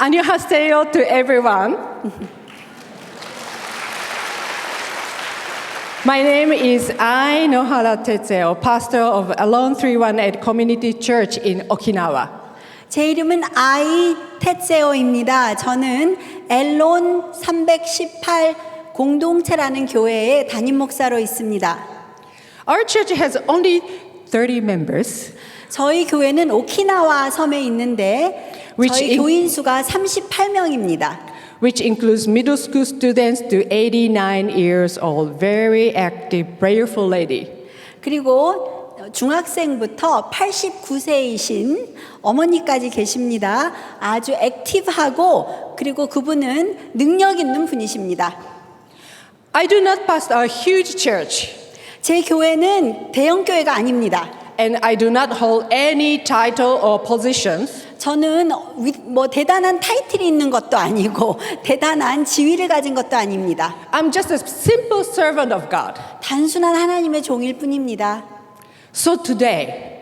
안녕하세요 to everyone. My name is Ai Nohara Tetseo, pastor of Alone 318 Community Church in Okinawa. 제 이름은 아이 테세오입니다. 저는 엘론 318 공동체라는 교회의 담임 목사로 있습니다. Our church has only 30 members, 저희 교회는 오키나와 섬에 있는데 저희 교인 수가 38명입니다. which includes middle school students to 89 years old, very active, prayerful lady. 그리고 중학생부터 89세이신 어머니까지 계십니다. 아주 액티브하고 그리고 그분은 능력 있는 분이십니다. I do not pastor a huge church, 제 교회는 대형 교회가 아닙니다. and I do not hold any title or positions. 저는 뭐 대단한 타이틀이 있는 것도 아니고 대단한 지위를 가진 것도 아닙니다. I'm just a simple servant of God. 단순한 하나님의 종일 뿐입니다. So today,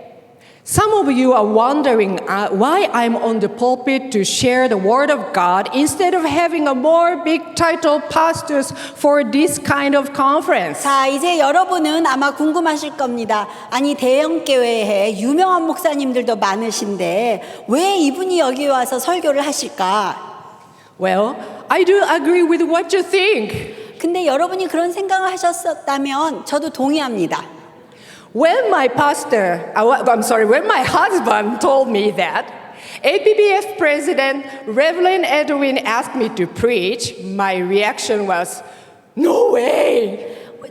some of you are wondering why I'm on the pulpit to share the word of God instead of having a more big title pastors for this kind of conference. 자, 이제 여러분은 아마 궁금하실 겁니다. 아니, 대형 교회에 유명한 목사님들도 많으신데 왜 이분이 여기 와서 설교를 하실까? Well, I do agree with what you think. 근데 여러분이 그런 생각을 하셨었다면 저도 동의합니다. When my husband told me that APBF President Reverend Edwin asked me to preach, my reaction was, no way!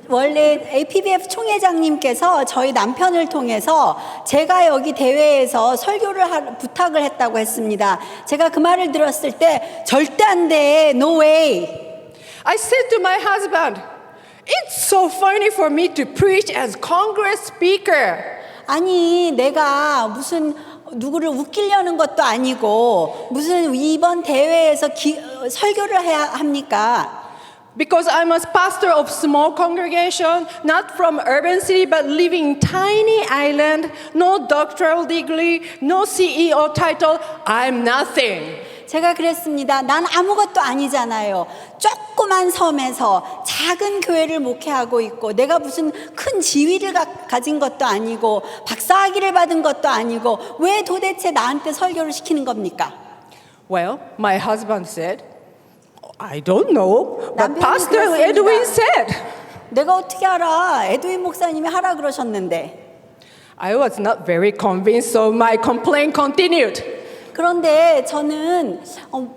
원래 APBF 총회장님께서 저희 남편을 통해서 제가 여기 대회에서 설교를 부탁을 했다고 했습니다. 제가 그 말을 들었을 때 절대 안 돼, no way. I said to my husband, it's so funny for me to preach as Congress speaker. 아니, 내가 무슨 누구를 웃기려는 것도 아니고 무슨 이번 대회에서 설교를 해야 합니까? Because I'm a pastor of small congregation, not from urban city, but living in tiny island, no doctoral degree, no CEO title, I'm nothing. 제가 그랬습니다. 난 아무것도 아니잖아요. 조그만 섬에서 작은 교회를 목회하고 있고 내가 무슨 큰 지위를 가진 것도 아니고 박사학위를 받은 것도 아니고 왜 도대체 나한테 설교를 시키는 겁니까? Well, my husband said, I don't know, but 남편이 Pastor 그랬습니다. Edwin said. 내가 어떻게 알아? 에드윈 목사님이 하라 그러셨는데. I was not very convinced, so my complaint continued. 그런데 저는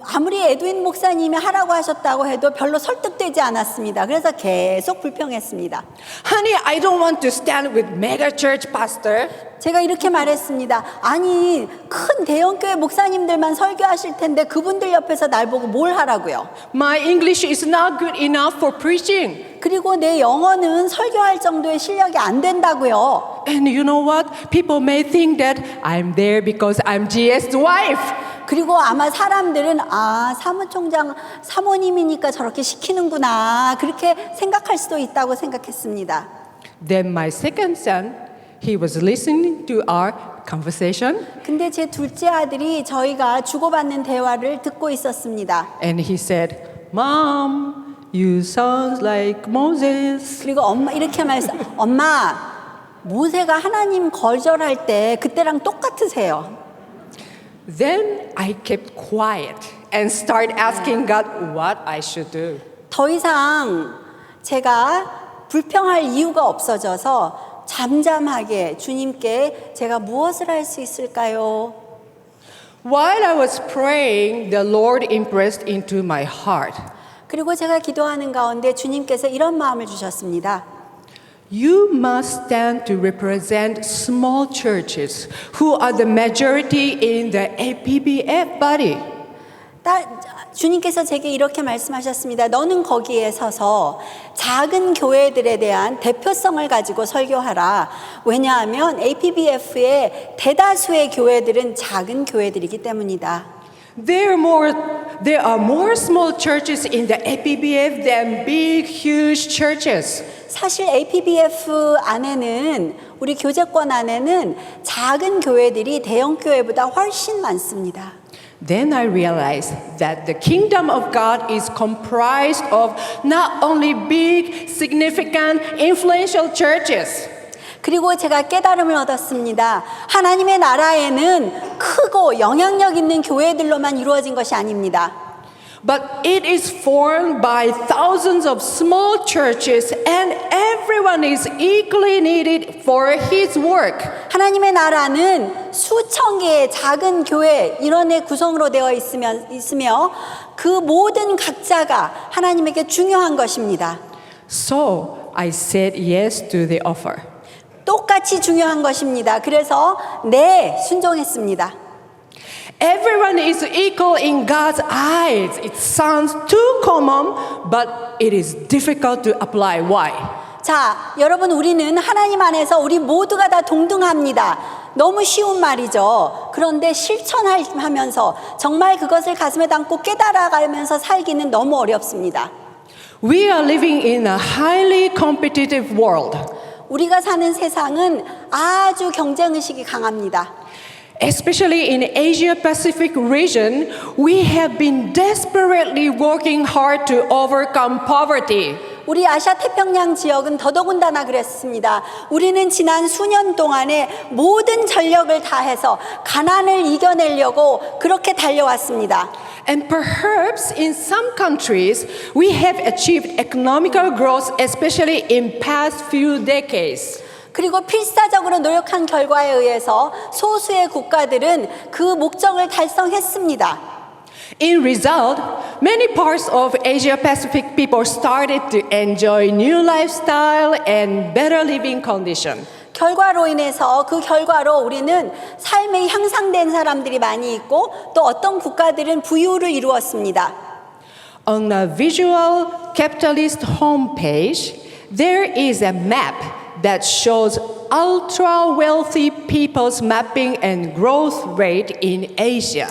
아무리 에드윈 목사님이 하라고 하셨다고 해도 별로 설득되지 않았습니다. 그래서 계속 불평했습니다. Honey, I don't want to stand with mega church pastor. 제가 이렇게 말했습니다. 아니, 큰 대형교회 목사님들만 설교하실 텐데 그분들 옆에서 날 보고 뭘 하라고요? My English is not good enough for preaching. 그리고 내 영어는 설교할 정도의 실력이 안 된다고요. And you know what? People may think that I'm there because I'm GS's wife. 그리고 아마 사람들은 사무총장 사모님이니까 저렇게 시키는구나 그렇게 생각할 수도 있다고 생각했습니다. Then my second son, he was listening to our conversation. 근데 제 둘째 아들이 저희가 주고받는 대화를 듣고 있었습니다. And he said, Mom, you sound like Moses. 그리고 엄마 이렇게 말했어. 엄마, 모세가 하나님 거절할 때 그때랑 똑같으세요. Then I kept quiet and started asking God what I should do. 더 이상 제가 불평할 이유가 없어져서 잠잠하게 주님께 제가 무엇을 할 수 있을까요? While I was praying, the Lord impressed into my heart. 그리고 제가 기도하는 가운데 주님께서 이런 마음을 주셨습니다. You must stand to represent small churches who are the majority in the APBF body. 주님께서 제게 이렇게 말씀하셨습니다. 너는 거기에 서서 작은 교회들에 대한 대표성을 가지고 설교하라. 왜냐하면 APBF의 대다수의 교회들은 작은 교회들이기 때문이다. There are more small churches in the APBF than big, huge churches. 사실 APBF 안에는 우리 교제권 안에는 작은 교회들이 대형 교회보다 훨씬 많습니다. Then I realized that the kingdom of God is comprised of not only big, significant, influential churches. 그리고 제가 깨달음을 얻었습니다. 하나님의 나라에는 크고 영향력 있는 교회들로만 이루어진 것이 아닙니다. But it is formed by thousands of small churches and everyone is equally needed for his work. 하나님의 나라는 수천 개의 작은 교회 일원의 구성으로 되어 있으며 그 모든 각자가 하나님에게 중요한 것입니다. So I said yes to the offer. 똑같이 중요한 것입니다. 그래서 네, 순종했습니다. Everyone is equal in God's eyes. It sounds too common, but it is difficult to apply. Why? 자, 여러분 우리는 하나님 안에서 우리 모두가 다 동등합니다. 너무 쉬운 말이죠. 그런데 실천하면서 정말 그것을 가슴에 담고 깨달아가면서 살기는 너무 어렵습니다. We are living in a highly competitive world. 우리가 사는 세상은 아주 경쟁의식이 강합니다. Especially in Asia Pacific region, we have been desperately working hard to overcome poverty. 우리 아시아 태평양 지역은 더더군다나 그랬습니다. 우리는 지난 수년 동안에 모든 전력을 다해서 가난을 이겨내려고 그렇게 달려왔습니다. And perhaps in some countries, we have achieved economical growth, especially in past few decades. 그리고 필사적으로 노력한 결과에 의해서 소수의 국가들은 그 목적을 달성했습니다. In result, many parts of Asia Pacific people started to enjoy new lifestyle and better living condition. 결과로 인해서 그 결과로 우리는 삶이 향상된 사람들이 많이 있고 또 어떤 국가들은 부유를 이루었습니다. On the visual capitalist homepage, there is a map that shows ultra wealthy people's mapping and growth rate in Asia.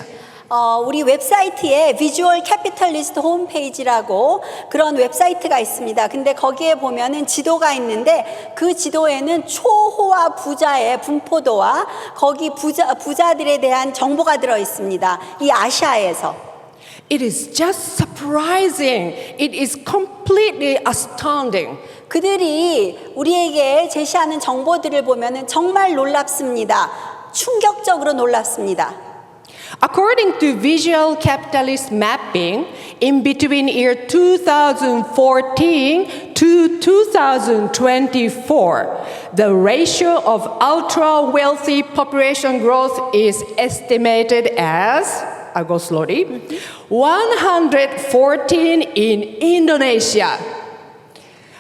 우리 웹사이트에 비주얼 캐피털리스트 홈페이지라고 그런 웹사이트가 있습니다. 근데 거기에 보면은 지도가 있는데 그 지도에는 초호화 부자의 분포도와 거기 부자들에 대한 정보가 들어 있습니다. 이 아시아에서. It is just surprising. It is completely astounding. 그들이 우리에게 제시하는 정보들을 보면은 정말 놀랍습니다. 충격적으로 놀랍습니다. According to visual capitalist mapping, in between year 2014 to 2024, the ratio of ultra wealthy population growth is estimated as, I'll go slowly, 114 in Indonesia,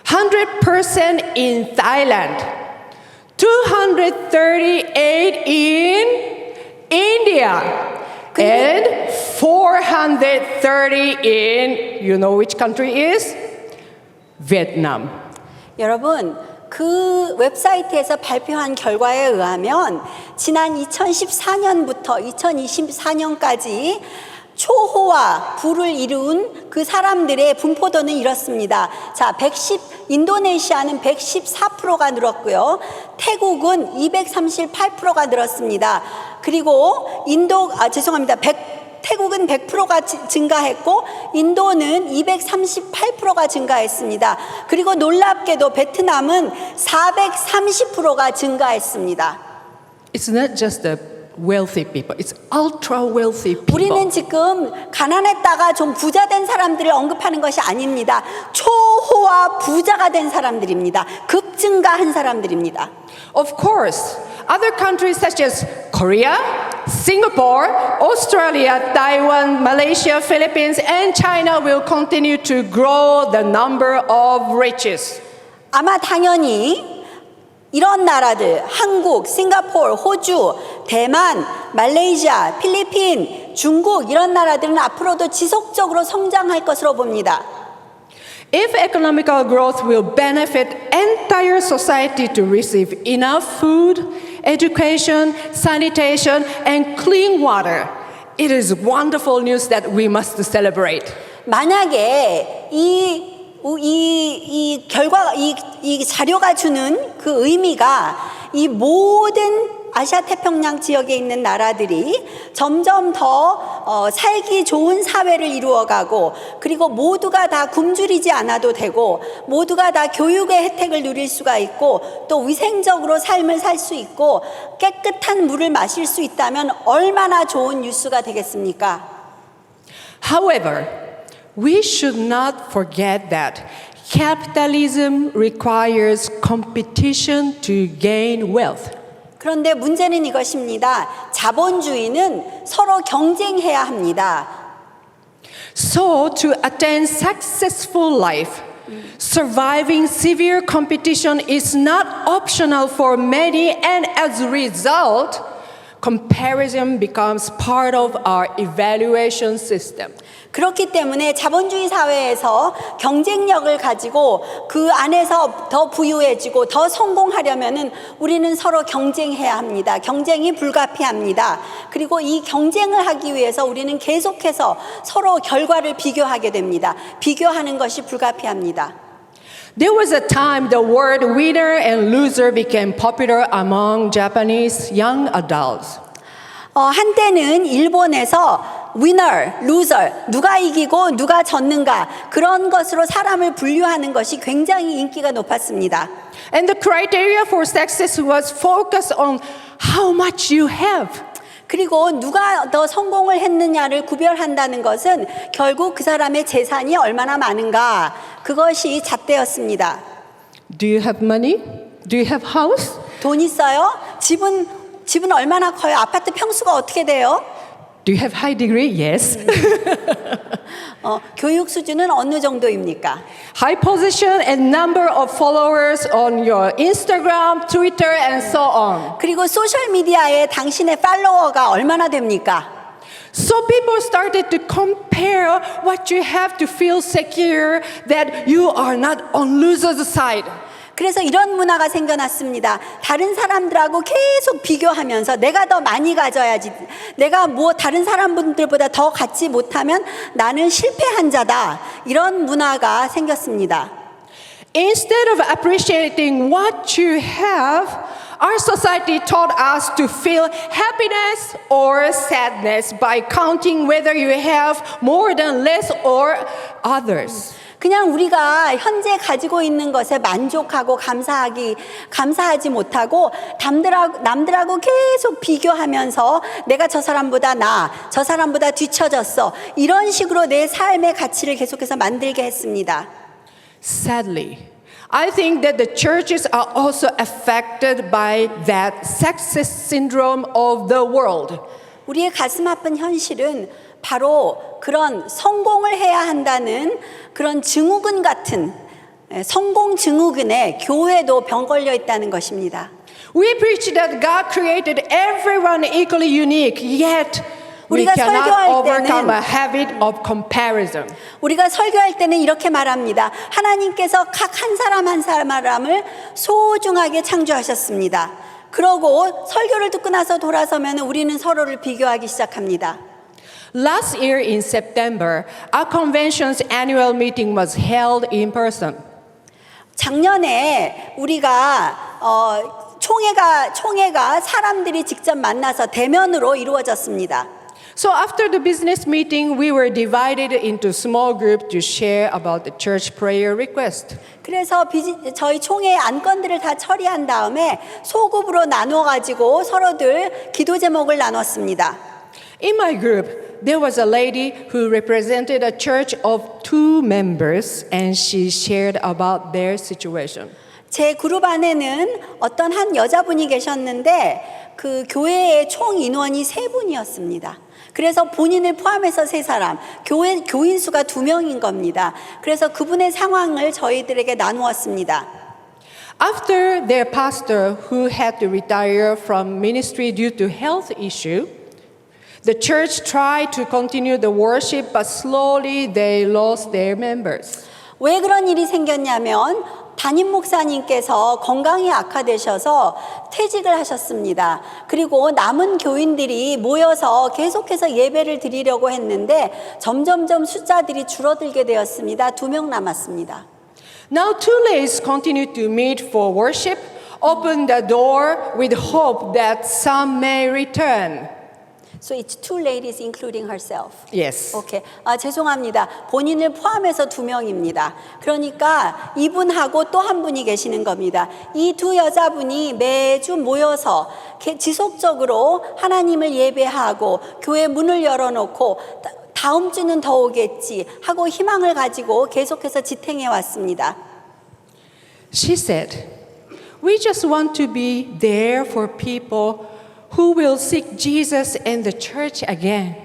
100% in Thailand, 238 in India, and 430 in, you know which country is? Vietnam. 여러분, 그 웹사이트에서 발표한 결과에 의하면 지난 2014년부터 2024년까지 초호화 부를 이룬 그 사람들의 분포도는 이렇습니다. 자, 인도네시아는 114%가 늘었고요. 태국은 238%가 늘었습니다. 그리고 태국은 100%가 증가했고 인도는 238%가 증가했습니다. 그리고 놀랍게도 베트남은 430%가 증가했습니다. It's not just the wealthy people, it's ultra wealthy people. 우리는 지금 가난했다가 좀 부자 된 사람들을 언급하는 것이 아닙니다. 초호화 부자가 된 사람들입니다. 급증가한 사람들입니다. Of course, other countries such as Korea, Singapore, Australia, Taiwan, Malaysia, Philippines, and China will continue to grow the number of riches. 아마 당연히 이런 나라들, 한국, 싱가포르, 호주, 대만, 말레이시아, 필리핀, 중국 이런 나라들은 앞으로도 지속적으로 성장할 것으로 봅니다. If economical growth will benefit entire society to receive enough food, education, sanitation, and clean water, it is wonderful news that we must celebrate. 만약에 이 자료가 주는 그 의미가 이 모든 아시아 태평양 지역에 있는 나라들이 점점 더 살기 좋은 사회를 이루어가고 그리고 모두가 다 굶주리지 않아도 되고 모두가 다 교육의 혜택을 누릴 수가 있고 또 위생적으로 삶을 살 수 있고 깨끗한 물을 마실 수 있다면 얼마나 좋은 뉴스가 되겠습니까? However, we should not forget that capitalism requires competition to gain wealth. 그런데 문제는 이것입니다. 자본주의는 서로 경쟁해야 합니다. So, to attain successful life, surviving severe competition is not optional for many, and as a result, comparison becomes part of our evaluation system. 그렇기 때문에 자본주의 사회에서 경쟁력을 가지고 그 안에서 더 부유해지고 더 성공하려면은 우리는 서로 경쟁해야 합니다. 경쟁이 불가피합니다. 그리고 이 경쟁을 하기 위해서 우리는 계속해서 서로 결과를 비교하게 됩니다. 비교하는 것이 불가피합니다. There was a time the word winner and loser became popular among Japanese young adults. 한때는 일본에서 winner, loser, 누가 이기고 누가 졌는가 그런 것으로 사람을 분류하는 것이 굉장히 인기가 높았습니다. And the criteria for success was focused on how much you have. 그리고 누가 더 성공을 했느냐를 구별한다는 것은 결국 그 사람의 재산이 얼마나 많은가 그것이 잣대였습니다. Do you have money? Do you have house? 돈 있어요? 집은 얼마나 커요? 아파트 평수가 어떻게 돼요? Do you have high degree? Yes. 교육 수준은 어느 정도입니까? High position and number of followers on your Instagram, Twitter, and so on. 그리고 소셜 미디어에 당신의 팔로워가 얼마나 됩니까? So people started to compare what you have to feel secure that you are not on loser's side. 그래서 이런 문화가 생겨났습니다. 다른 사람들하고 계속 비교하면서 내가 더 많이 가져야지. 내가 뭐 다른 사람들보다 더 갖지 못하면 나는 실패한 자다. 이런 문화가 생겼습니다. Instead of appreciating what you have, our society taught us to feel happiness or sadness by counting whether you have more than less or others. 그냥 우리가 현재 가지고 있는 것에 만족하고 감사하지 못하고 남들하고 계속 비교하면서 내가 저 사람보다 저 사람보다 뒤처졌어. 이런 식으로 내 삶의 가치를 계속해서 만들게 했습니다. Sadly, I think that the churches are also affected by that success syndrome of the world. 우리의 가슴 아픈 현실은 바로 그런 성공을 해야 한다는 그런 증후군 같은 성공 증후군에 교회도 병 걸려 있다는 것입니다. We preach that God created everyone equally unique, yet we 우리가 cannot 설교할 overcome 때는 a habit of comparison. 우리가 설교할 때는 이렇게 말합니다. 하나님께서 각 한 사람 한 사람을 소중하게 창조하셨습니다. 그러고 설교를 듣고 나서 돌아서면 우리는 서로를 비교하기 시작합니다. Last year in September, our convention's annual meeting was held in person. 작년에 우리가 총회가 사람들이 직접 만나서 대면으로 이루어졌습니다. So after the business meeting, we were divided into small groups to share about the church prayer request. 그래서 저희 총회의 안건들을 다 처리한 다음에 소그룹으로 나눠가지고 서로들 기도 제목을 나눴습니다. In my group, there was a lady who represented a church of 2 members, and she shared about their situation. 제 그룹 안에는 어떤 한 여자분이 계셨는데 그 교회의 총 인원이 3분이었습니다. 그래서 본인을 포함해서 3사람, 교인 수가 2명인 겁니다. 그래서 그분의 상황을 저희들에게 나누었습니다. After their pastor, who had to retire from ministry due to health issue, the church tried to continue the worship, but slowly they lost their members. 왜 그런 일이 생겼냐면 담임 목사님께서 건강이 악화되셔서 퇴직을 하셨습니다. 그리고 남은 교인들이 모여서 계속해서 예배를 드리려고 했는데 점점점 숫자들이 줄어들게 되었습니다. 2명 남았습니다. Now 2 ladies continue to meet for worship, open the door with hope that some may return. So it's two ladies including herself. Yes. 오케이. 죄송합니다. 본인을 포함해서 2명입니다. 그러니까 이분하고 또 한 분이 계시는 겁니다. 이 두 여자분이 매주 모여서 지속적으로 하나님을 예배하고 교회 문을 열어놓고 다음 주는 더 오겠지 하고 희망을 가지고 계속해서 지탱해 왔습니다. She said, "We just want to be there for people who will seek Jesus and the church again."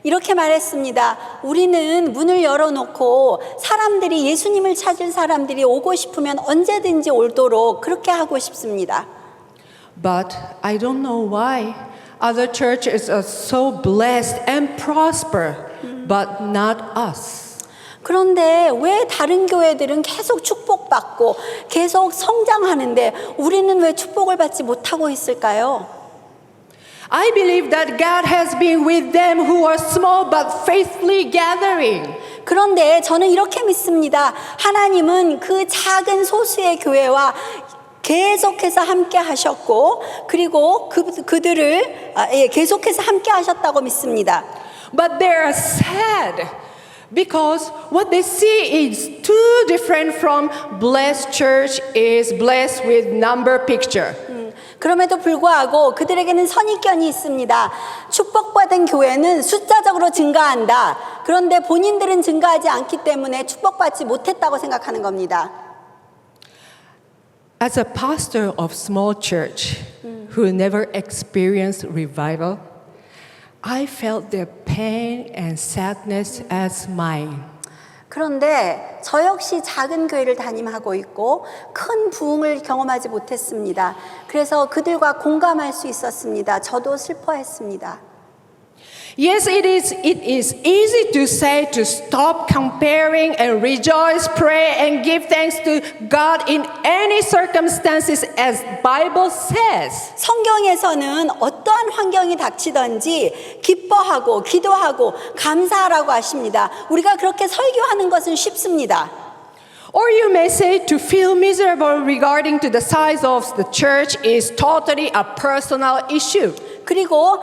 이렇게 말했습니다. 우리는 문을 열어놓고 사람들이 예수님을 찾을 사람들이 오고 싶으면 언제든지 오도록 그렇게 하고 싶습니다. But I don't know why other churches are so blessed and prosper, but not us. 그런데 왜 다른 교회들은 계속 축복받고 계속 성장하는데 우리는 왜 축복을 받지 못하고 있을까요? I believe that God has been with them who are small but faithfully gathering. 그런데 저는 이렇게 믿습니다. 하나님은 그 작은 소수의 교회와 계속해서 함께 하셨고 그리고 그들을 계속해서 함께 하셨다고 믿습니다. But they are sad because what they see is too different from blessed church is blessed with number picture. 그럼에도 불구하고 그들에게는 선입견이 있습니다. 축복받은 교회는 숫자적으로 증가한다. 그런데 본인들은 증가하지 않기 때문에 축복받지 못했다고 생각하는 겁니다. As a pastor of small church who never experienced revival, I felt their pain and sadness as mine. 그런데 저 역시 작은 교회를 담임하고 있고 큰 부흥을 경험하지 못했습니다. 그래서 그들과 공감할 수 있었습니다. 저도 슬퍼했습니다. Yes, it is easy to say to stop comparing and rejoice, pray and give thanks to God in any circumstances as Bible says. 성경에서는 어떠한 환경이 닥치든지 기뻐하고 기도하고 감사하라고 하십니다. 우리가 그렇게 설교하는 것은 쉽습니다. Or you may say to feel miserable regarding to the size of the church is totally a personal issue. 그리고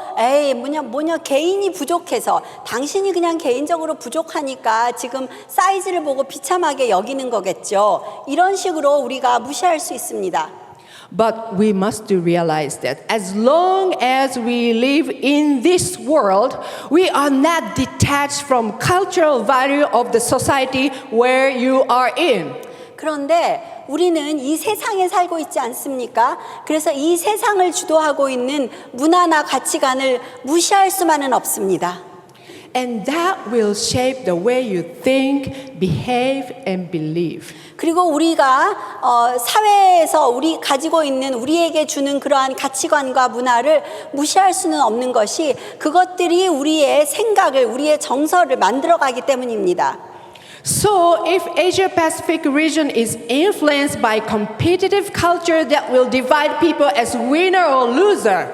뭐냐 개인이 부족해서 당신이 그냥 개인적으로 부족하니까 지금 사이즈를 보고 비참하게 여기는 거겠죠. 이런 식으로 우리가 무시할 수 있습니다. But we must realize that as long as we live in this world, we are not detached from cultural value of the society where you are in. 그런데 우리는 이 세상에 살고 있지 않습니까? 그래서 이 세상을 주도하고 있는 문화나 가치관을 무시할 수만은 없습니다. And that will shape the way you think, behave, and believe. 그리고 우리가 사회에서 우리 가지고 있는 우리에게 주는 그러한 가치관과 문화를 무시할 수는 없는 것이 그것들이 우리의 생각을, 우리의 정서를 만들어가기 때문입니다. So, if Asia Pacific region is influenced by competitive culture that will divide people as winner or loser,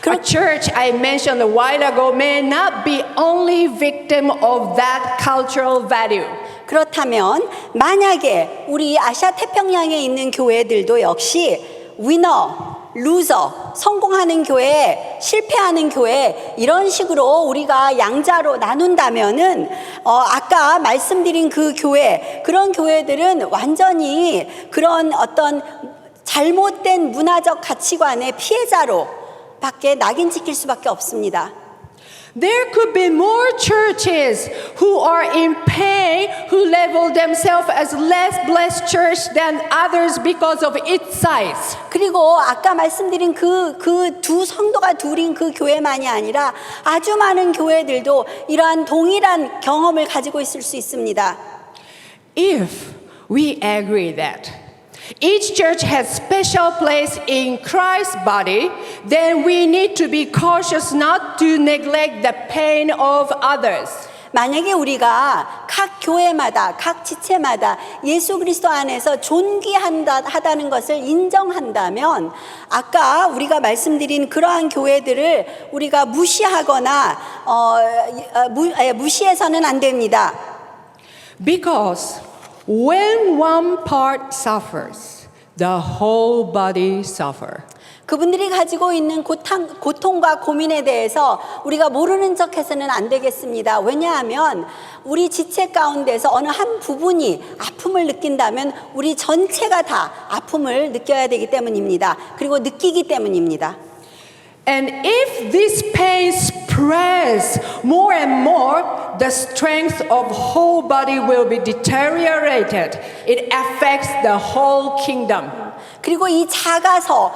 a church I mentioned a while ago may not be only victim of that cultural value. 그렇다면 만약에 우리 아시아 태평양에 있는 교회들도 역시 위너, 루저, 성공하는 교회, 실패하는 교회 이런 식으로 우리가 양자로 나눈다면은 아까 말씀드린 그 교회 그런 교회들은 완전히 그런 어떤 잘못된 문화적 가치관의 피해자로 밖에 낙인 찍힐 수밖에 없습니다. There could be more churches who are in pain, who label themselves as less blessed church than others because of its size. 그리고 아까 말씀드린 그 두 성도가 둘인 그 교회만이 아니라 아주 많은 교회들도 이러한 동일한 경험을 가지고 있을 수 있습니다. If we agree that each church has special place in Christ's body, then we need to be cautious not to neglect the pain of others. 만약에 우리가 각 교회마다 각 지체마다 예수 그리스도 안에서 존귀하다는 것을 인정한다면 아까 우리가 말씀드린 그러한 교회들을 우리가 무시하거나 무시해서는 안 됩니다. Because when one part suffers, the whole body suffer. 그분들이 가지고 있는 고통과 고민에 대해서 우리가 모르는 척 해서는 안 되겠습니다. 왜냐하면 우리 지체 가운데서 어느 한 부분이 아픔을 느낀다면 우리 전체가 다 아픔을 느껴야 되기 때문입니다. 그리고 느끼기 때문입니다. And if this pain spreads more and more, the strength of whole body will be deteriorated. It affects the whole kingdom. 그리고 이 작고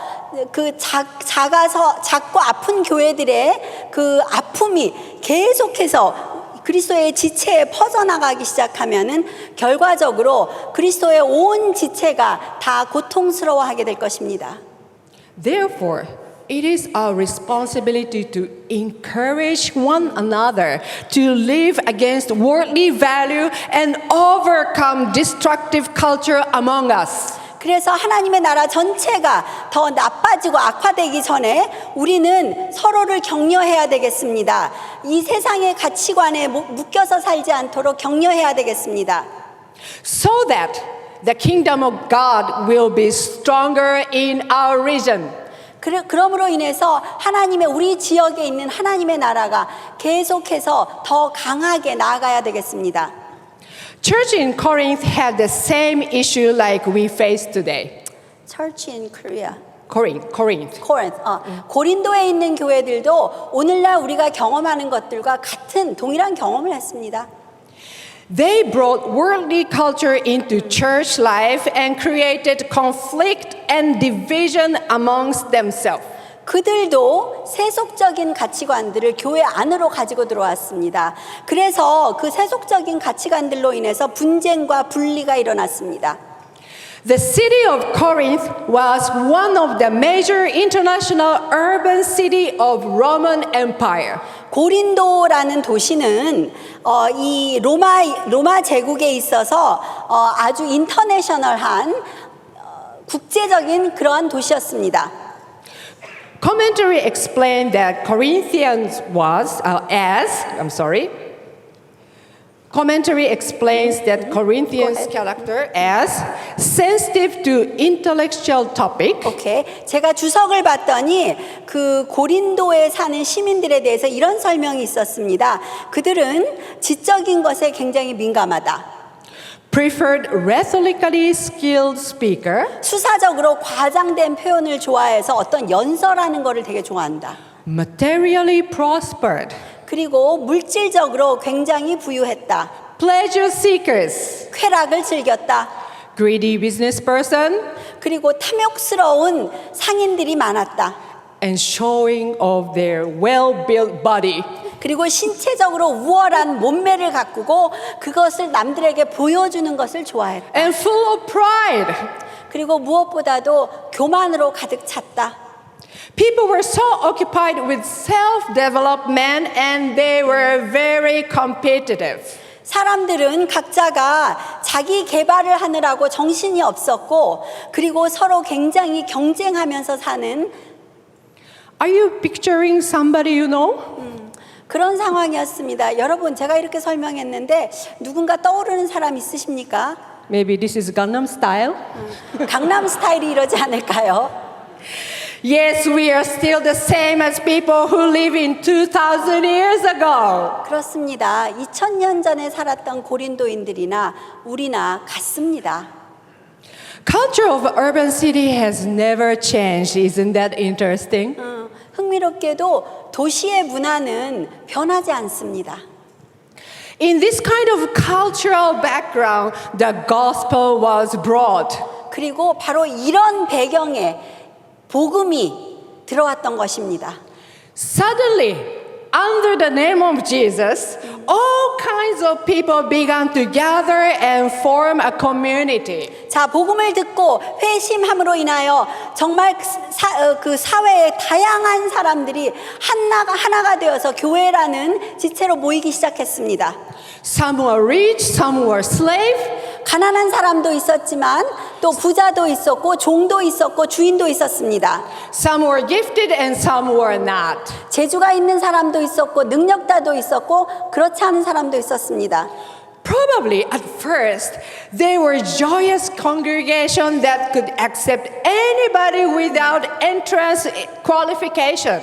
아픈 교회들의 그 아픔이 계속해서 그리스도의 지체에 퍼져나가기 시작하면은 결과적으로 그리스도의 온 지체가 다 고통스러워하게 될 것입니다. Therefore, it is our responsibility to encourage one another to live against worldly value and overcome destructive culture among us. 그래서 하나님의 나라 전체가 더 나빠지고 악화되기 전에 우리는 서로를 격려해야 되겠습니다. 이 세상의 가치관에 묶여서 살지 않도록 격려해야 되겠습니다. So that the kingdom of God will be stronger in our region. 그러므로 인해서 하나님의 우리 지역에 있는 하나님의 나라가 계속해서 더 강하게 나아가야 되겠습니다. Church in Corinth had the same issue like we face today. Church in Korea. Corinth. 고린도에 있는 교회들도 오늘날 우리가 경험하는 것들과 같은 동일한 경험을 했습니다. They brought worldly culture into church life and created conflict and division amongst themselves. 그들도 세속적인 가치관들을 교회 안으로 가지고 들어왔습니다. 그래서 그 세속적인 가치관들로 인해서 분쟁과 분리가 일어났습니다. The city of Corinth was one of the major international urban city of Roman Empire. 고린도라는 도시는 이 로마 제국에 있어서 아주 인터내셔널한 국제적인 그러한 도시였습니다. Commentary explained that Commentary explains that Corinthians' character as sensitive to intellectual topic. 오케이. 제가 주석을 봤더니 그 고린도에 사는 시민들에 대해서 이런 설명이 있었습니다. 그들은 지적인 것에 굉장히 민감하다. Preferred rhetorically skilled speaker. 수사적으로 과장된 표현을 좋아해서 어떤 연설하는 거를 되게 좋아한다. Materially prospered. 그리고 물질적으로 굉장히 부유했다. Pleasure seekers. 쾌락을 즐겼다. Greedy business person. 그리고 탐욕스러운 상인들이 많았다. And showing of their well-built body. 그리고 신체적으로 우월한 몸매를 가꾸고 그것을 남들에게 보여주는 것을 좋아했다. And full of pride. 그리고 무엇보다도 교만으로 가득 찼다. People were so occupied with self-development and they were very competitive. 사람들은 각자가 자기 개발을 하느라고 정신이 없었고 그리고 서로 굉장히 경쟁하면서 사는 Are you picturing somebody you know? 그런 상황이었습니다. 여러분, 제가 이렇게 설명했는데 누군가 떠오르는 사람 있으십니까? Maybe this is Gangnam Style. 강남 스타일이 이러지 않을까요? Yes, we are still the same as people who live in 2000 years ago. 그렇습니다. 2000년 전에 살았던 고린도인들이나 우리나 같습니다. Culture of urban city has never changed. Isn't that interesting? 흥미롭게도 도시의 문화는 변하지 않습니다. In this kind of cultural background, the gospel was brought. 그리고 바로 이런 배경에 복음이 들어왔던 것입니다. Suddenly, under the name of Jesus, all kinds of people began to gather and form a community. 자, 복음을 듣고 회심함으로 인하여 정말 그 사회의 다양한 사람들이 하나가 되어서 교회라는 지체로 모이기 시작했습니다. Some were rich, some were slave. 가난한 사람도 있었지만 또 부자도 있었고 종도 있었고 주인도 있었습니다. Some were gifted and some were not. 재주가 있는 사람도 있었고 능력자도 있었고 그렇지 않은 사람도 있었습니다. Probably at first, they were joyous congregation that could accept anybody without entrance qualification.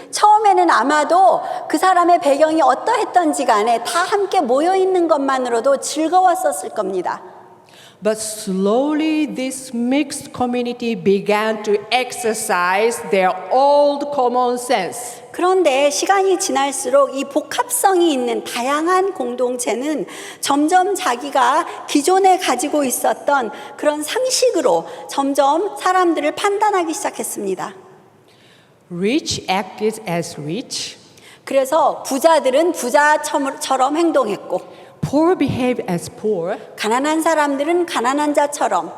처음에는 아마도 그 사람의 배경이 어떠했던지 간에 다 함께 모여 있는 것만으로도 즐거웠었을 겁니다. But slowly, this mixed community began to exercise their old common sense. 그런데 시간이 지날수록 이 복합성이 있는 다양한 공동체는 점점 자기가 기존에 가지고 있었던 그런 상식으로 점점 사람들을 판단하기 시작했습니다. Rich acted as rich, 그래서 부자들은 부자처럼 행동했고 poor behaved as poor. 가난한 사람들은 가난한 자처럼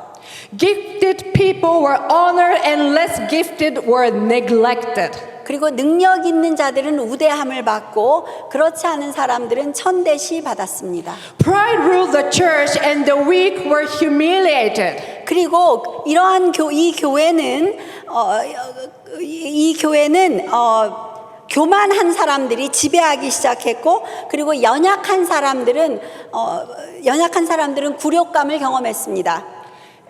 Gifted people were honored and less gifted were neglected. 그리고 능력 있는 자들은 우대함을 받고 그렇지 않은 사람들은 천대시 받았습니다. Pride ruled the church and the weak were humiliated. 그리고 이러한 이 교회는 교만한 사람들이 지배하기 시작했고 그리고 연약한 사람들은 굴욕감을 경험했습니다.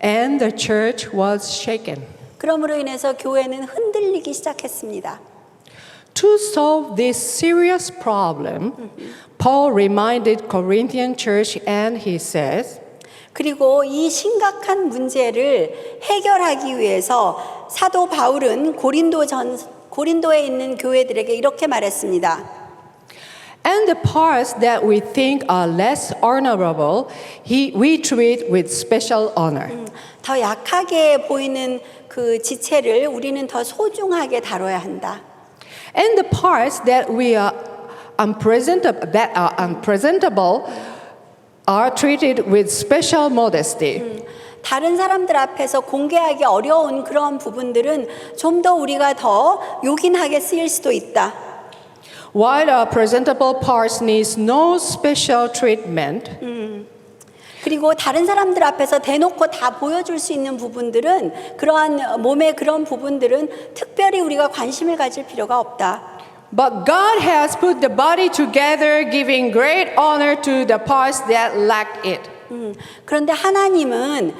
And the church was shaken. 그러므로 인해서 교회는 흔들리기 시작했습니다. To solve this serious problem, Paul reminded Corinthian church and he says, 그리고 이 심각한 문제를 해결하기 위해서 사도 바울은 고린도에 있는 교회들에게 이렇게 말했습니다. And the parts that we think are less honorable, we treat with special honor. 더 약하게 보이는 그 지체를 우리는 더 소중하게 다뤄야 한다. And the parts that are unpresentable are treated with special modesty. 다른 사람들 앞에서 공개하기 어려운 그런 부분들은 좀 더 우리가 더 요긴하게 쓰일 수도 있다. While our presentable parts needs no special treatment, 그리고 다른 사람들 앞에서 대놓고 다 보여줄 수 있는 부분들은 그러한 몸의 그런 부분들은 특별히 우리가 관심을 가질 필요가 없다. but God has put the body together, giving great honor to the parts that lacked it. 그런데 하나님은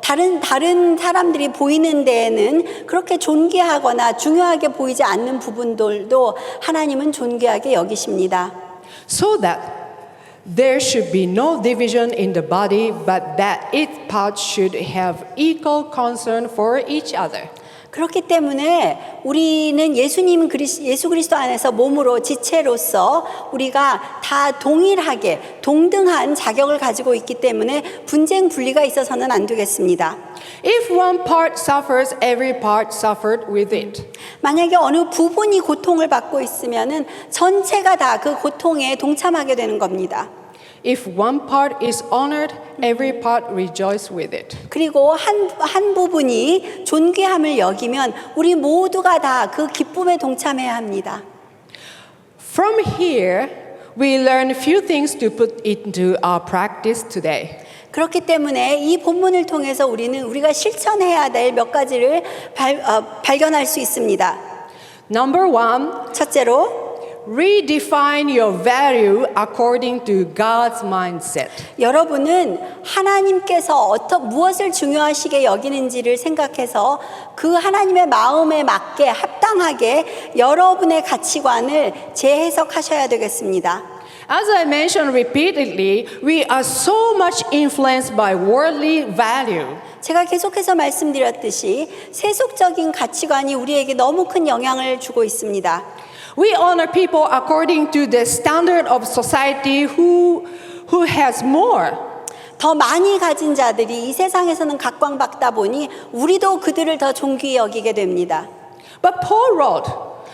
다른 사람들이 보이는 데에는 그렇게 존귀하거나 중요하게 보이지 않는 부분들도 하나님은 존귀하게 여기십니다. So that there should be no division in the body, but that its parts should have equal concern for each other. 그렇기 때문에 우리는 예수 그리스도 안에서 몸으로 지체로서 우리가 다 동일하게 동등한 자격을 가지고 있기 때문에 분쟁 분리가 있어서는 안 되겠습니다. If one part suffers, every part suffered with it. 만약에 어느 부분이 고통을 받고 있으면은 전체가 다 그 고통에 동참하게 되는 겁니다. If one part is honored, every part rejoice with it. 그리고 한 부분이 존귀함을 여기면 우리 모두가 다 그 기쁨에 동참해야 합니다. From here, we learn few things to put into our practice today. 그렇기 때문에 이 본문을 통해서 우리가 실천해야 될 몇 가지를 발견할 수 있습니다. Number one, 첫째로 redefine your value according to God's mindset. 여러분은 하나님께서 무엇을 중요하시게 여기는지를 생각해서 그 하나님의 마음에 맞게 합당하게 여러분의 가치관을 재해석하셔야 되겠습니다. As I mentioned repeatedly, we are so much influenced by worldly value. 제가 계속해서 말씀드렸듯이 세속적인 가치관이 우리에게 너무 큰 영향을 주고 있습니다. We honor people according to the standard of society who has more. 더 많이 가진 자들이 이 세상에서는 각광받다 보니 우리도 그들을 더 존귀히 여기게 됩니다. But Paul wrote,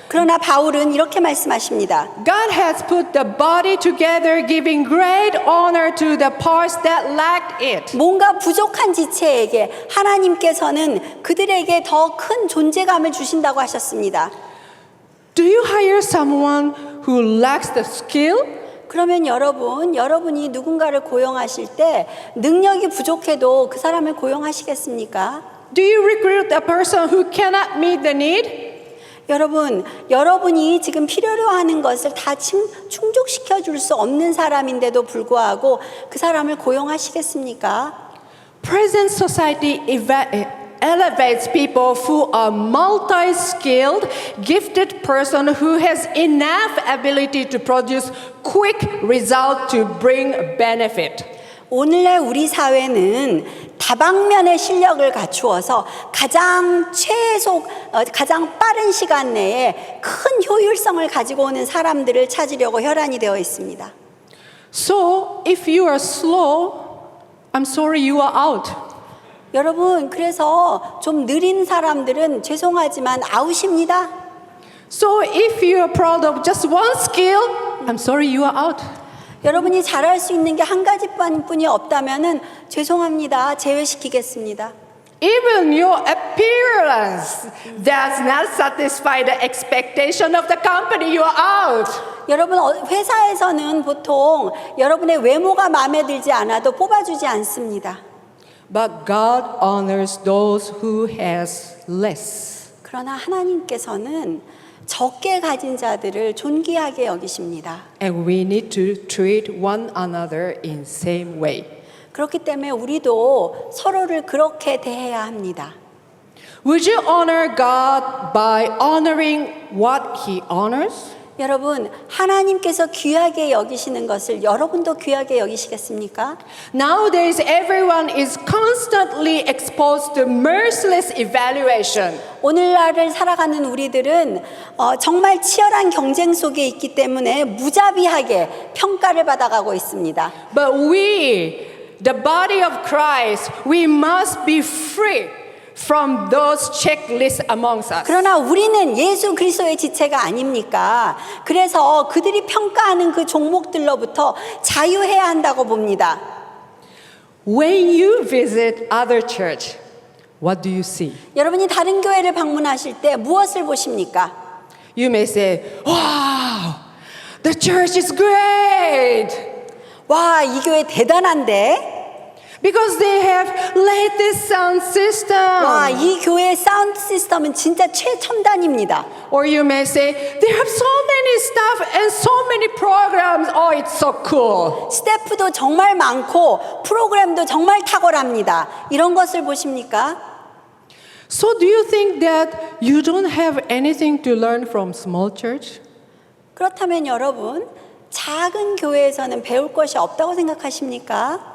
그러나 바울은 이렇게 말씀하십니다. God has put the body together, giving great honor to the parts that lacked it. 뭔가 부족한 지체에게 하나님께서는 그들에게 더 큰 존재감을 주신다고 하셨습니다. Do you hire someone who lacks the skill? 그러면 여러분이 누군가를 고용하실 때 능력이 부족해도 그 사람을 고용하시겠습니까? Do you recruit a person who cannot meet the need? 여러분, 여러분이 지금 필요로 하는 것을 다 충족시켜 줄 수 없는 사람인데도 불구하고 그 사람을 고용하시겠습니까? Present society elevates people who are multi-skilled, gifted person who has enough ability to produce quick result to bring benefit. 오늘날 우리 사회는 다방면의 실력을 갖추어서 가장 빠른 시간 내에 큰 효율성을 가지고 오는 사람들을 찾으려고 혈안이 되어 있습니다. So if you are slow, I'm sorry you are out. 여러분, 그래서 좀 느린 사람들은 죄송하지만 아웃입니다. So if you are proud of just one skill, I'm sorry you are out. 여러분이 잘할 수 있는 게 한 가지뿐이 없다면은 죄송합니다. 제외시키겠습니다. Even your appearance does not satisfy the expectation of the company, you are out. 여러분, 회사에서는 보통 여러분의 외모가 마음에 들지 않아도 뽑아주지 않습니다. But God honors those who has less. 그러나 하나님께서는 적게 가진 자들을 존귀하게 여기십니다. And we need to treat one another in same way. 그렇기 때문에 우리도 서로를 그렇게 대해야 합니다. Would you honor God by honoring what He honors? 여러분, 하나님께서 귀하게 여기시는 것을 여러분도 귀하게 여기시겠습니까? Nowadays, everyone is constantly exposed to merciless evaluation. 오늘날을 살아가는 우리들은 정말 치열한 경쟁 속에 있기 때문에 무자비하게 평가를 받아가고 있습니다. But we, the body of Christ, we must be free from those checklists amongst us. 그러나 우리는 예수 그리스도의 지체가 아닙니까? 그래서 그들이 평가하는 그 종목들로부터 자유해야 한다고 봅니다. When you visit other church, what do you see? 여러분이 다른 교회를 방문하실 때 무엇을 보십니까? You may say, wow, the church is great. 와, 이 교회 대단한데? Because they have latest sound system. 와, 이 교회의 사운드 시스템은 진짜 최첨단입니다. Or you may say, they have so many staff and so many programs. Oh, it's so cool. 스태프도 정말 많고 프로그램도 정말 탁월합니다. 이런 것을 보십니까? So do you think that you don't have anything to learn from small church? 그렇다면 여러분, 작은 교회에서는 배울 것이 없다고 생각하십니까?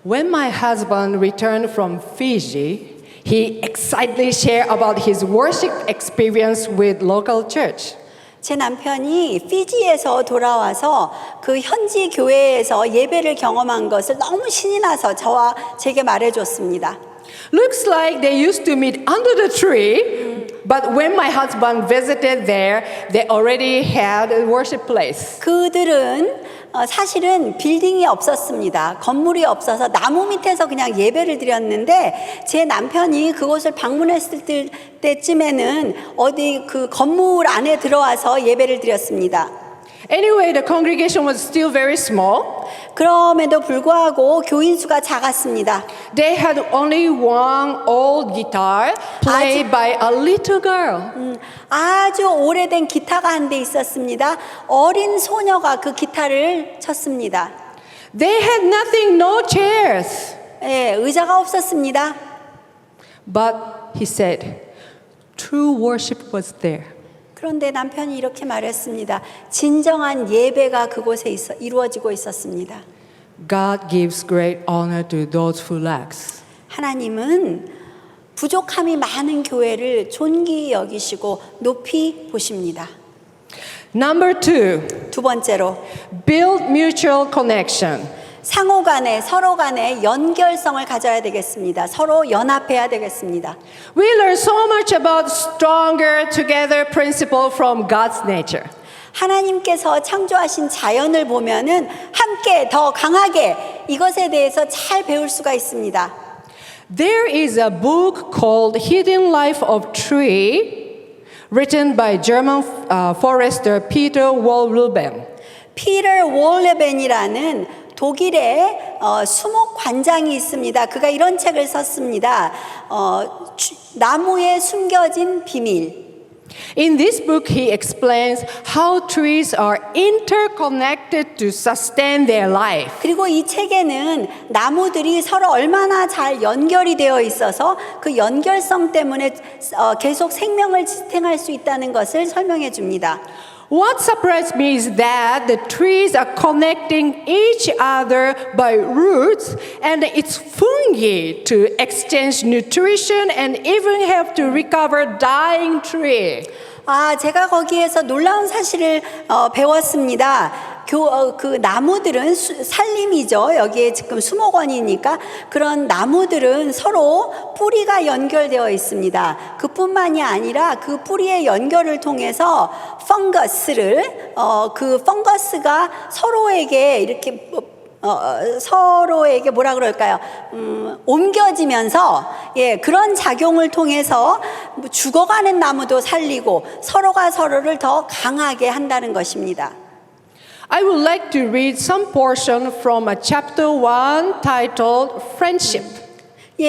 When my husband returned from Fiji, he excitedly shared about his worship experience with local church. 제 남편이 피지에서 돌아와서 그 현지 교회에서 예배를 경험한 것을 너무 신이 나서 제게 말해줬습니다. Looks like they used to meet under the tree, but when my husband visited there, they already had a worship place. 그들은 사실은 빌딩이 없었습니다. 건물이 없어서 나무 밑에서 그냥 예배를 드렸는데 제 남편이 그곳을 방문했을 때쯤에는 어디 그 건물 안에 들어와서 예배를 드렸습니다. Anyway, the congregation was still very small. 그럼에도 불구하고 교인 수가 작았습니다. They had only one old guitar played by a little girl. 아주 오래된 기타가 한 대 있었습니다. 어린 소녀가 그 기타를 쳤습니다. They had nothing, no chairs. 예, 의자가 없었습니다. But he said, true worship was there. 그런데 남편이 이렇게 말했습니다. 진정한 예배가 그곳에 이루어지고 있었습니다. God gives great honor to those who lacks. 하나님은 부족함이 많은 교회를 존귀히 여기시고 높이 보십니다. Number 2, 두 번째로 build mutual connection. 상호 간에 서로 간에 연결성을 가져야 되겠습니다. 서로 연합해야 되겠습니다. We learn so much about stronger together principle from God's nature. 하나님께서 창조하신 자연을 보면은 함께 더 강하게 이것에 대해서 잘 배울 수가 있습니다. There is a book called Hidden Life of Tree, written by German forester Peter Wohlleben. 피터 월레벤이라는 독일의 수목 관장이 있습니다. 그가 이런 책을 썼습니다. 나무에 숨겨진 비밀. In this book, he explains how trees are interconnected to sustain their life. 그리고 이 책에는 나무들이 서로 얼마나 잘 연결이 되어 있어서 그 연결성 때문에 계속 생명을 지탱할 수 있다는 것을 설명해 줍니다. What surprised me is that the trees are connecting each other by roots and its fungi to exchange nutrition and even help to recover dying tree. 제가 거기에서 놀라운 사실을 배웠습니다. 그 나무들은 산림이죠. 여기에 지금 수목원이니까 그런 나무들은 서로 뿌리가 연결되어 있습니다. 그뿐만이 아니라 그 뿌리의 연결을 통해서 그 펑거스가 서로에게 이렇게 서로에게 뭐라 그럴까요? 옮겨지면서 그런 작용을 통해서 죽어가는 나무도 살리고 서로가 서로를 더 강하게 한다는 것입니다. I would like to read some portion from a chapter 1 titled Friendship.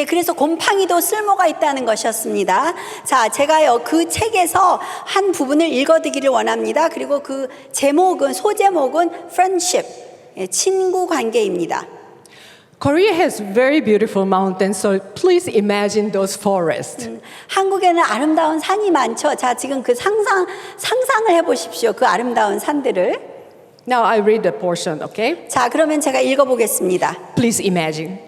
그래서 곰팡이도 쓸모가 있다는 것이었습니다. 자, 제가 그 책에서 한 부분을 읽어드기를 원합니다. 그리고 그 소제목은 Friendship, 친구 관계입니다. Korea has very beautiful mountains, so please imagine those forests. 한국에는 아름다운 산이 많죠. 자, 지금 그 상상을 해보십시오. 그 아름다운 산들을. Now I read the portion, okay? 자, 그러면 제가 읽어보겠습니다. Please imagine.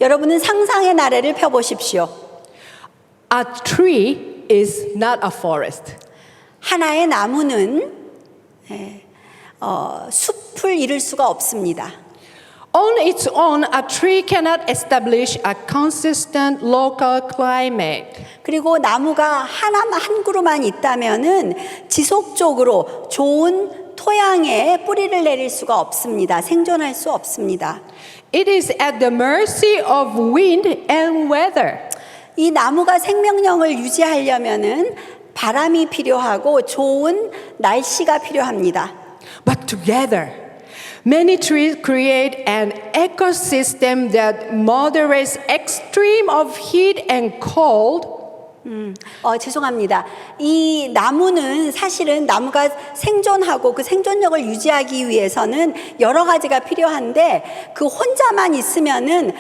여러분은 상상의 나래를 펴보십시오. A tree is not a forest. 하나의 나무는 숲을 이룰 수가 없습니다. On its own, a tree cannot establish a consistent local climate. 그리고 나무가 한 그루만 있다면은 지속적으로 좋은 토양에 뿌리를 내릴 수가 없습니다. 생존할 수 없습니다. It is at the mercy of wind and weather. 이 나무가 생명력을 유지하려면은 바람이 필요하고 좋은 날씨가 필요합니다. But together, many trees create an ecosystem that moderates extreme of heat and cold. 죄송합니다. 이 나무는 사실은 나무가 생존하고 그 생존력을 유지하기 위해서는 여러 가지가 필요한데 그 혼자만 있으면은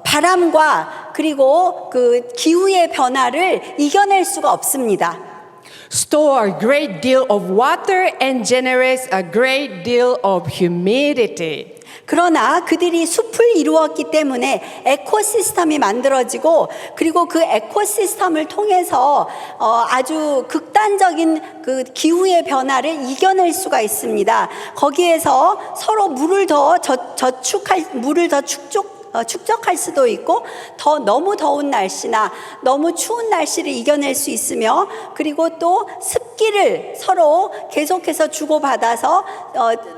바람과 그리고 그 기후의 변화를 이겨낼 수가 없습니다. Store a great deal of water and generates a great deal of humidity. 그러나 그들이 숲을 이루었기 때문에 에코시스템이 만들어지고 그리고 그 에코시스템을 통해서 아주 극단적인 그 기후의 변화를 이겨낼 수가 있습니다. 거기에서 서로 물을 더 축적할 수도 있고 너무 더운 날씨나 너무 추운 날씨를 이겨낼 수 있으며 그리고 또 습기를 서로 계속해서 주고받아서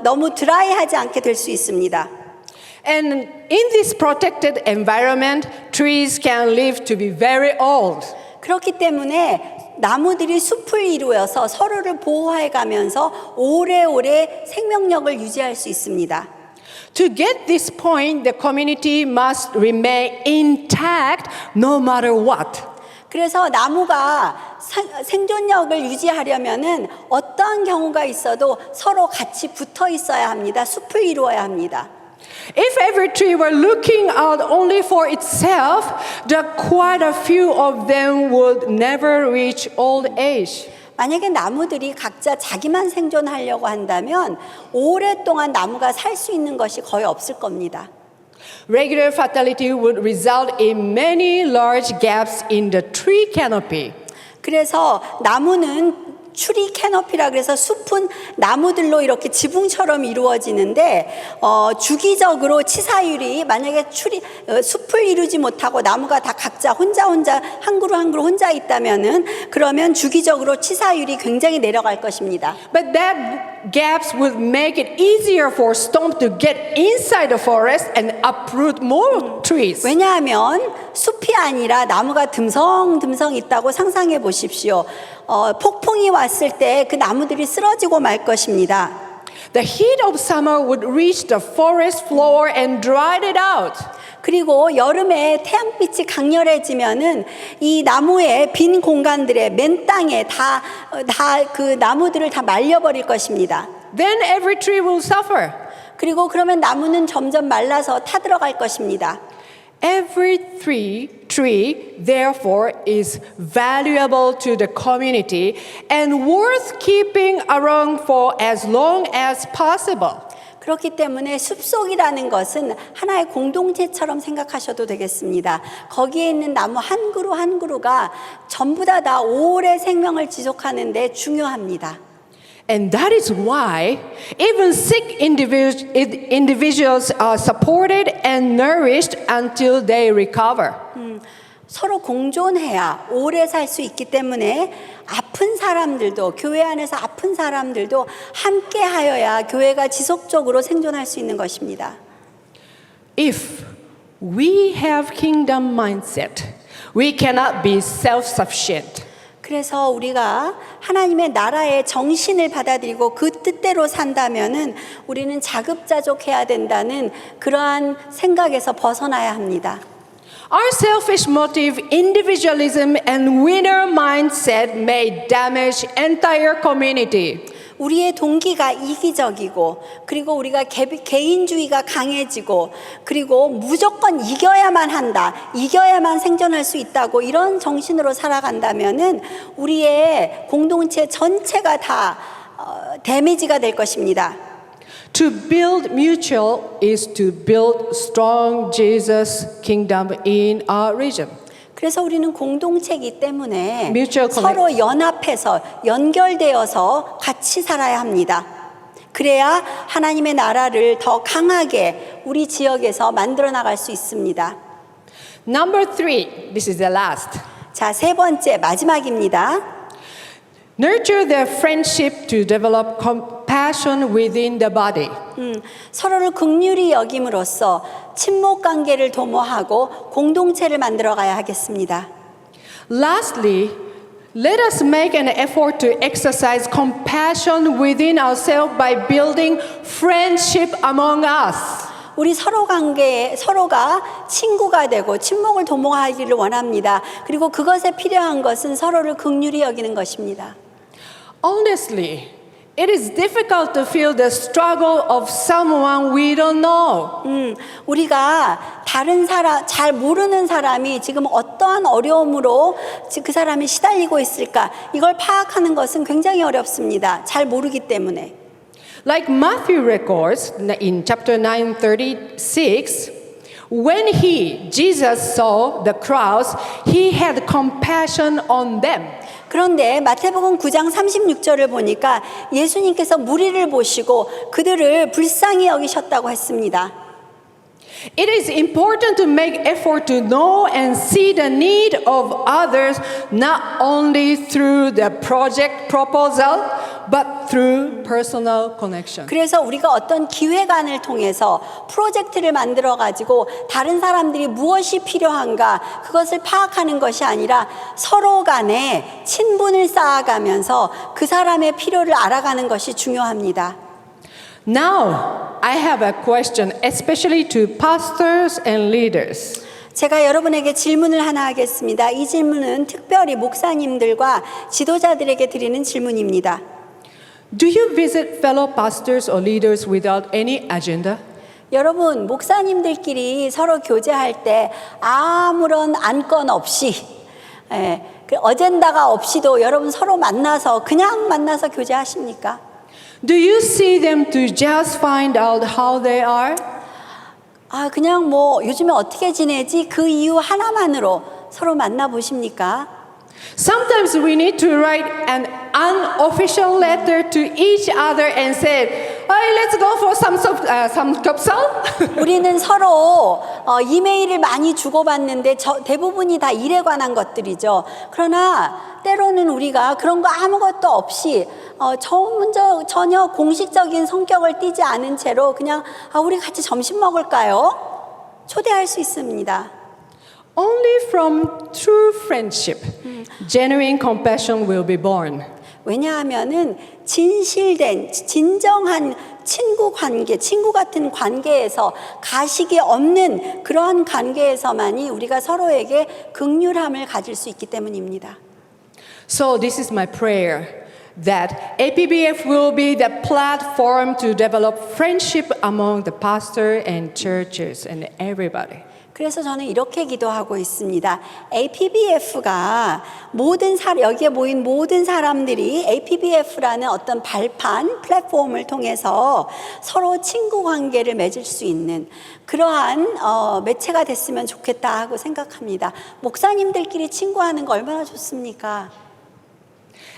너무 드라이하지 않게 될 수 있습니다. And in this protected environment, trees can live to be very old. 그렇기 때문에 나무들이 숲을 이루어서 서로를 보호해 가면서 오래오래 생명력을 유지할 수 있습니다. To get this point, the community must remain intact no matter what. 그래서 나무가 생존력을 유지하려면은 어떠한 경우가 있어도 서로 같이 붙어 있어야 합니다. 숲을 이루어야 합니다. If every tree were looking out only for itself, quite a few of them would never reach old age. 만약에 나무들이 각자 자기만 생존하려고 한다면 오랫동안 나무가 살 수 있는 것이 거의 없을 겁니다. Regular fatality would result in many large gaps in the tree canopy. 그래서 나무는 추리 캐너피라 그래서 숲은 나무들로 이렇게 지붕처럼 이루어지는데 주기적으로 치사율이 만약에 숲을 이루지 못하고 나무가 다 각자 혼자 한 그루 혼자 있다면은 그러면 주기적으로 치사율이 굉장히 내려갈 것입니다. But that gaps would make it easier for storm to get inside the forest and uproot more trees. 왜냐하면 숲이 아니라 나무가 듬성듬성 있다고 상상해 보십시오. 폭풍이 왔을 때 그 나무들이 쓰러지고 말 것입니다. The heat of summer would reach the forest floor and dry it out. 그리고 여름에 태양빛이 강렬해지면은 이 나무의 빈 공간들에 맨 땅에 다 그 나무들을 다 말려버릴 것입니다. Then every tree will suffer. 그리고 그러면 나무는 점점 말라서 타들어갈 것입니다. Every tree, therefore, is valuable to the community and worth keeping around for as long as possible. 그렇기 때문에 숲속이라는 것은 하나의 공동체처럼 생각하셔도 되겠습니다. 거기에 있는 나무 한 그루 한 그루가 전부 다 오래 생명을 지속하는 데 중요합니다. And that is why even sick individuals are supported and nourished until they recover. 서로 공존해야 오래 살 수 있기 때문에 아픈 사람들도, 교회 안에서 아픈 사람들도 함께 하여야 교회가 지속적으로 생존할 수 있는 것입니다. If we have kingdom mindset, we cannot be self-sufficient. 그래서 우리가 하나님의 나라의 정신을 받아들이고 그 뜻대로 산다면은 우리는 자급자족해야 된다는 그러한 생각에서 벗어나야 합니다. Our selfish motive, individualism, and winner mindset may damage entire community. 우리의 동기가 이기적이고 그리고 우리가 개인주의가 강해지고 그리고 무조건 이겨야만 한다, 이겨야만 생존할 수 있다고 이런 정신으로 살아간다면은 우리의 공동체 전체가 다 데미지가 될 것입니다. To build mutual is to build strong Jesus kingdom in our region. 그래서 우리는 공동체이기 때문에 Mutual 서로 연합해서 연결되어서 같이 살아야 합니다. 그래야 하나님의 나라를 더 강하게 우리 지역에서 만들어 나갈 수 있습니다. Number 3, this is the last. 자, 세 번째 마지막입니다. Nurture their friendship to develop compassion within the body. 서로를 긍휼히 여김으로써 친목 관계를 도모하고 공동체를 만들어 가야 하겠습니다. Lastly, let us make an effort to exercise compassion within ourselves by building friendship among us. 우리 서로가 친구가 되고 친목을 도모하기를 원합니다. 그리고 그것에 필요한 것은 서로를 긍휼히 여기는 것입니다. Honestly, it is difficult to feel the struggle of someone we don't know. 우리가 다른 사람, 잘 모르는 사람이 지금 어떠한 어려움으로 그 사람이 시달리고 있을까? 이걸 파악하는 것은 굉장히 어렵습니다. 잘 모르기 때문에. Like Matthew records in chapter 9:36, when Jesus saw the crowds, he had compassion on them. 그런데 마태복음 9장 36절을 보니까 예수님께서 무리를 보시고 그들을 불쌍히 여기셨다고 했습니다. It is important to make effort to know and see the need of others not only through the project proposal but through personal connection. 그래서 우리가 어떤 기획안을 통해서 프로젝트를 만들어 가지고 다른 사람들이 무엇이 필요한가 그것을 파악하는 것이 아니라 서로 간에 친분을 쌓아가면서 그 사람의 필요를 알아가는 것이 중요합니다. Now, I have a question, especially to pastors and leaders. 제가 여러분에게 질문을 하나 하겠습니다. 이 질문은 특별히 목사님들과 지도자들에게 드리는 질문입니다. Do you visit fellow pastors or leaders without any agenda? 여러분, 목사님들끼리 서로 교제할 때 아무런 안건 없이, 그 어젠다가 없이도 여러분 서로 만나서 그냥 만나서 교제하십니까? Do you see them to just find out how they are? 그냥 뭐 요즘에 어떻게 지내지? 그 이유 하나만으로 서로 만나 보십니까? Sometimes we need to write an unofficial letter to each other and say, "Hey, let's go for some kopsal." 우리는 서로 이메일을 많이 주고받는데 대부분이 다 일에 관한 것들이죠. 그러나 때로는 우리가 그런 거 아무것도 없이 전혀 공식적인 성격을 띠지 않은 채로 그냥 우리 같이 점심 먹을까요? 초대할 수 있습니다. Only from true friendship, genuine compassion will be born. 왜냐하면은 진실된 진정한 친구 관계, 친구 같은 관계에서 가식이 없는 그러한 관계에서만이 우리가 서로에게 긍휼함을 가질 수 있기 때문입니다. So this is my prayer that APBF will be the platform to develop friendship among the pastor and churches and everybody. 그래서 저는 이렇게 기도하고 있습니다. APBF가 여기에 모인 모든 사람들이 APBF라는 어떤 발판, 플랫폼을 통해서 서로 친구 관계를 맺을 수 있는 그러한 매체가 됐으면 좋겠다 하고 생각합니다. 목사님들끼리 친구하는 거 얼마나 좋습니까?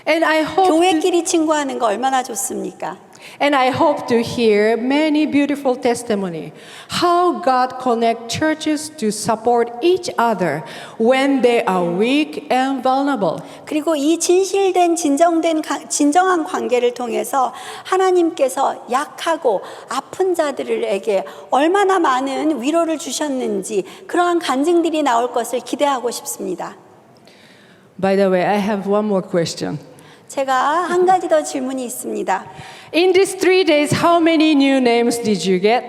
And I hope 교회끼리 친구하는 거 얼마나 좋습니까? And I hope to hear many beautiful testimony how God connect churches to support each other when they are weak and vulnerable. 그리고 이 진정한 관계를 통해서 하나님께서 약하고 아픈 자들에게 얼마나 많은 위로를 주셨는지 그러한 간증들이 나올 것을 기대하고 싶습니다. By the way, I have one more question. 제가 한 가지 더 질문이 있습니다. In these 3 days, how many new names did you get?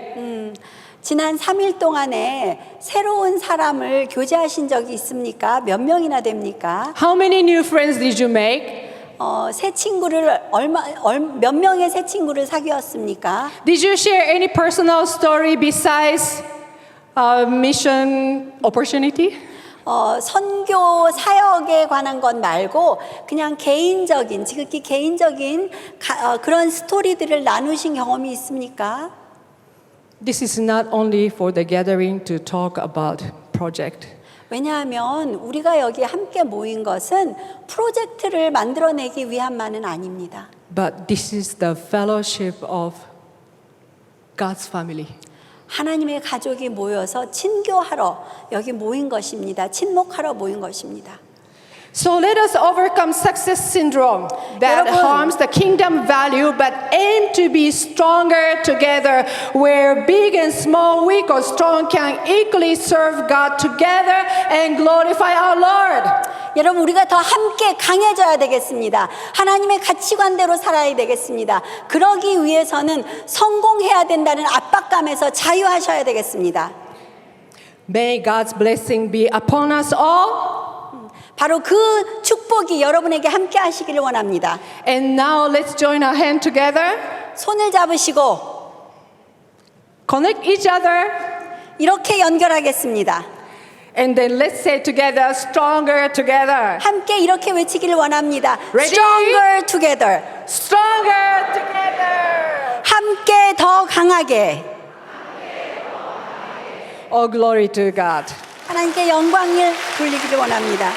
지난 3일 동안에 새로운 사람을 교제하신 적이 있습니까? 몇 명이나 됩니까? How many new friends did you make? 새 친구를 몇 명의 새 친구를 사귀었습니까? Did you share any personal story besides mission opportunity? 선교 사역에 관한 것 말고 그냥 지극히 개인적인 그런 스토리들을 나누신 경험이 있습니까? This is not only for the gathering to talk about project. 왜냐하면 우리가 여기 함께 모인 것은 프로젝트를 만들어내기 위함만은 아닙니다. But this is the fellowship of God's family. 하나님의 가족이 모여서 친교하러 여기 모인 것입니다. 친목하러 모인 것입니다. So let us overcome success syndrome that 여러분, harms the kingdom value but aim to be stronger together where big and small, weak or strong can equally serve God together and glorify our Lord. 여러분 우리가 더 함께 강해져야 되겠습니다. 하나님의 가치관대로 살아야 되겠습니다. 그러기 위해서는 성공해야 된다는 압박감에서 자유하셔야 되겠습니다. May God's blessing be upon us all. 바로 그 축복이 여러분에게 함께 하시기를 원합니다. And now let's join our hand together. 손을 잡으시고 Connect each other. 이렇게 연결하겠습니다. And then let's say together, stronger together. 함께 이렇게 외치기를 원합니다. Ready? Stronger together. Stronger together. 함께 더 강하게. All glory to God. 하나님께 영광을 돌리기를 원합니다.